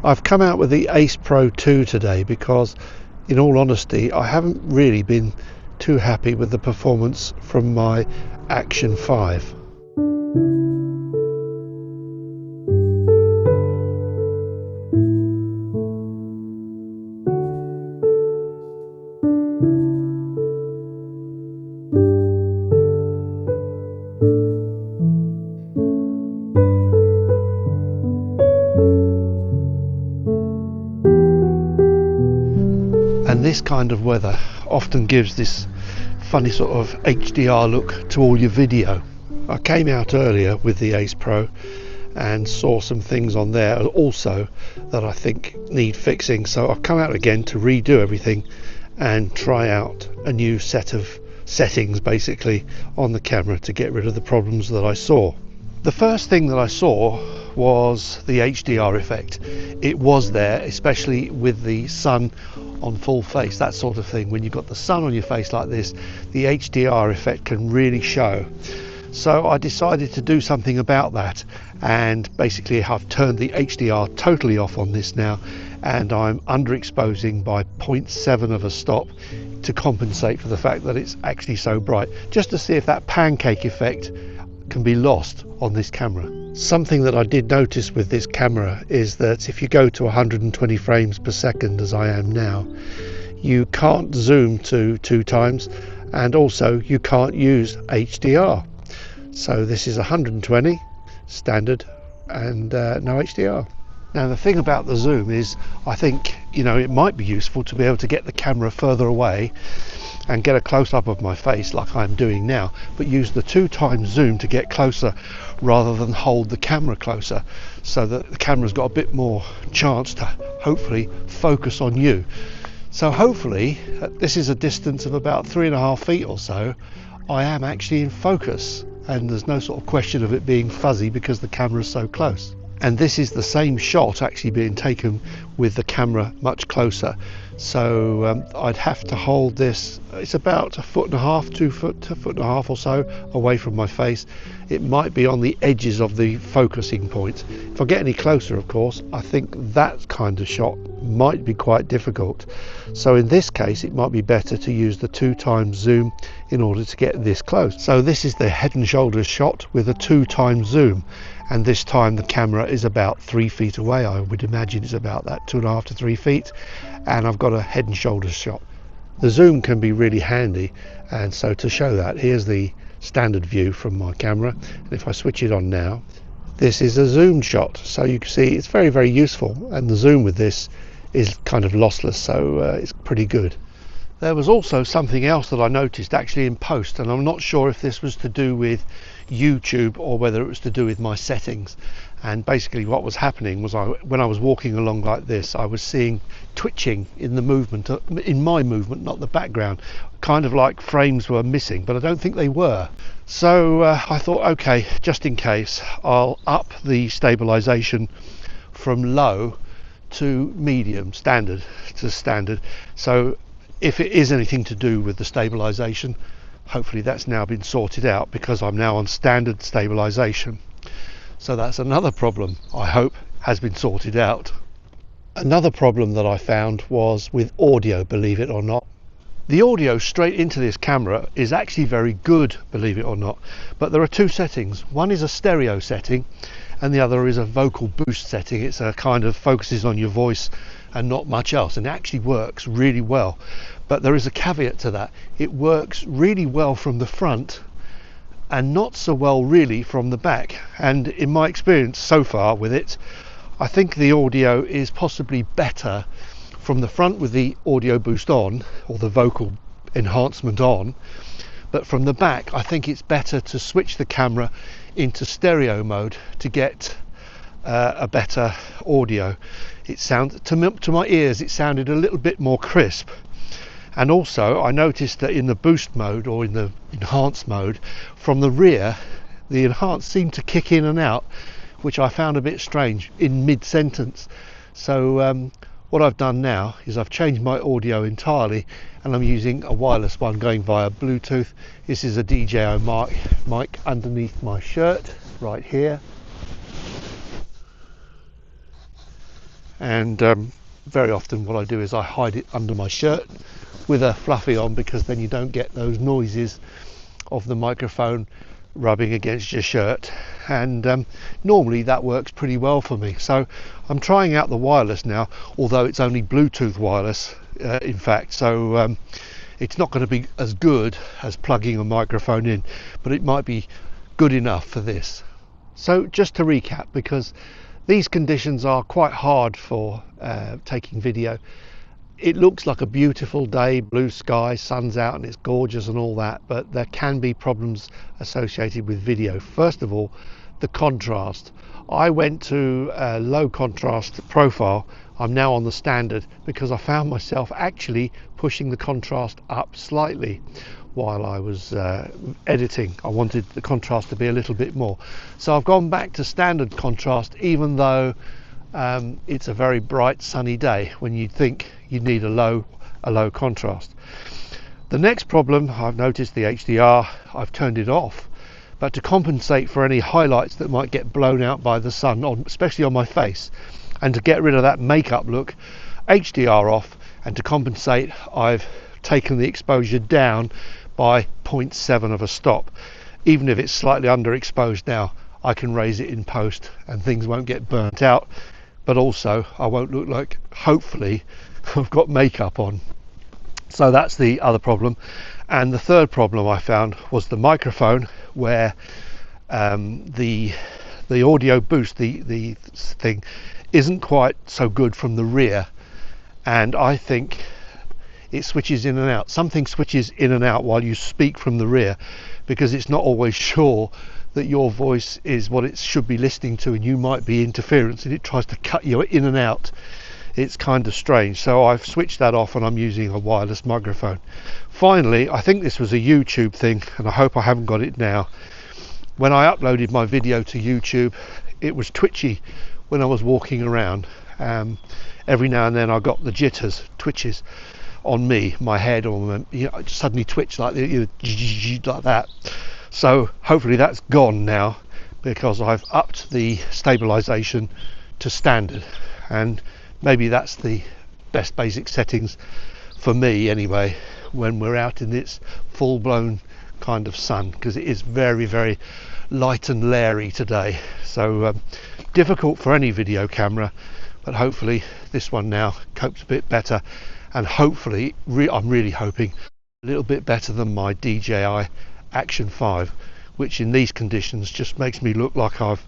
I've come out with the Ace Pro 2 today because, in all honesty, I haven't really been too happy with the performance from my Action 5. And this kind of weather often gives this funny sort of HDR look to all your video. I came out earlier with the Ace Pro and saw some things on there also that I think need fixing, so I've come out again to redo everything and try out a new set of settings basically on the camera to get rid of the problems that I saw. The first thing that I saw was the HDR effect. It was there, especially with the sun on full face, that sort of thing. When you've got the sun on your face like this, the HDR effect can really show. So I decided to do something about that, and basically I've turned the HDR totally off on this now, and I'm underexposing by 0.7 of a stop to compensate for the fact that it's actually so bright, just to see if that pancake effect can be lost on this camera. Something that I did notice with this camera is that if you go to 120 frames per second as I am now, you can't zoom to 2 times, and also you can't use HDR. So this is 120 standard and no HDR. Now the thing about the zoom is, I think, it might be useful to be able to get the camera further away and get a close-up of my face like I'm doing now, but use the 2 times zoom to get closer rather than hold the camera closer, so that the camera's got a bit more chance to hopefully focus on you. So hopefully this is a distance of about 3.5 feet or so, I am actually in focus, and there's no sort of question of it being fuzzy because the camera is so close. And this is the same shot actually being taken with the camera much closer. So I'd have to hold this, it's about 1.5 feet, 2 foot, 1.5 feet or so away from my face. It might be on the edges of the focusing point. If I get any closer, of course, I think that kind of shot might be quite difficult. So in this case, it might be better to use the 2 times zoom in order to get this close. So this is the head and shoulders shot with a 2 times zoom. And this time the camera is about 3 feet away. I would imagine it's about that 2.5 to 3 feet. And I've got a head and shoulders shot. The zoom can be really handy, and so to show that, here's the standard view from my camera, and if I switch it on now, this is a zoomed shot, so you can see it's very, very useful, and the zoom with this is kind of lossless, so it's pretty good. There was also something else that I noticed actually in post, and I'm not sure if this was to do with YouTube or whether it was to do with my settings. And basically what was happening was, when I was walking along like this, I was seeing twitching in the movement, in my movement, not the background, kind of like frames were missing, but I don't think they were. So I thought, okay, just in case, I'll up the stabilization from low to medium, standard to standard. So if it is anything to do with the stabilization, hopefully that's now been sorted out, because I'm now on standard stabilization. So that's another problem I hope has been sorted out. Another problem that I found was with audio, believe it or not. The audio straight into this camera is actually very good, believe it or not, but there are 2 settings. One is a stereo setting and the other is a vocal boost setting. It's a kind of focuses on your voice and not much else, and it actually works really well. But there is a caveat to that. It works really well from the front and not so well really from the back. And in my experience so far with it, I think the audio is possibly better from the front with the audio boost on, or the vocal enhancement on, but from the back I think it's better to switch the camera into stereo mode to get a better audio. It sounds, to my ears, it sounded a little bit more crisp. And also I noticed that in the boost mode, or in the enhanced mode, from the rear the enhanced seemed to kick in and out, which I found a bit strange in mid-sentence. So what I've done now is I've changed my audio entirely, and I'm using a wireless one going via Bluetooth. This is a DJI mic underneath my shirt right here, and very often what I do is I hide it under my shirt with a fluffy on, because then you don't get those noises of the microphone rubbing against your shirt, and normally that works pretty well for me. So I'm trying out the wireless now, although it's only Bluetooth wireless in fact, so it's not going to be as good as plugging a microphone in, but it might be good enough for this. So just to recap, because these conditions are quite hard for taking video. It looks like a beautiful day, blue sky, sun's out and it's gorgeous and all that, but there can be problems associated with video. First of all, the contrast. I went to a low contrast profile. I'm now on the standard because I found myself actually pushing the contrast up slightly while I was editing. I wanted the contrast to be a little bit more. So I've gone back to standard contrast, even though it's a very bright sunny day when you'd think you'd need a low contrast. The next problem, I've noticed the HDR, I've turned it off, but to compensate for any highlights that might get blown out by the sun, especially on my face, and to get rid of that makeup look, HDR off, and to compensate I've taken the exposure down by 0.7 of a stop. Even if it's slightly underexposed now, I can raise it in post and things won't get burnt out, but also I won't look like, hopefully, I've got makeup on. So that's the other problem. And the third problem I found was the microphone, where the audio boost, the thing, isn't quite so good from the rear, and I think it switches in and out. Something switches in and out while you speak from the rear, because it's not always sure that your voice is what it should be listening to, and you might be interference and it tries to cut you in and out. It's kind of strange. So I've switched that off and I'm using a wireless microphone. Finally, I think this was a YouTube thing, and I hope I haven't got it now. When I uploaded my video to YouTube, it was twitchy when I was walking around. Every now and then I got the jitters, twitches on me, my head, or I just suddenly twitch like that. So hopefully that's gone now, because I've upped the stabilization to standard, and maybe that's the best basic settings for me anyway, when we're out in this full-blown kind of sun, because it is very, very light and leery today. So difficult for any video camera, but hopefully this one now copes a bit better, and hopefully I'm really hoping a little bit better than my DJI Action 5, which in these conditions just makes me look like I've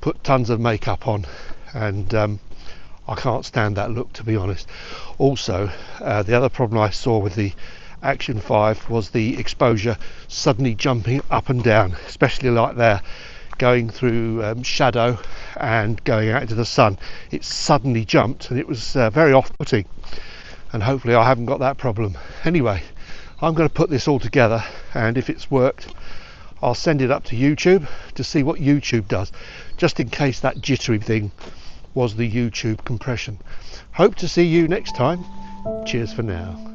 put tons of makeup on, and I can't stand that look, to be honest. Also, the other problem I saw with the Action 5 was the exposure suddenly jumping up and down, especially like there, going through shadow and going out into the sun. It suddenly jumped, and it was very off-putting, and hopefully I haven't got that problem. Anyway, I'm going to put this all together, and if it's worked, I'll send it up to YouTube to see what YouTube does, just in case that jittery thing was the YouTube compression. Hope to see you next time. Cheers for now.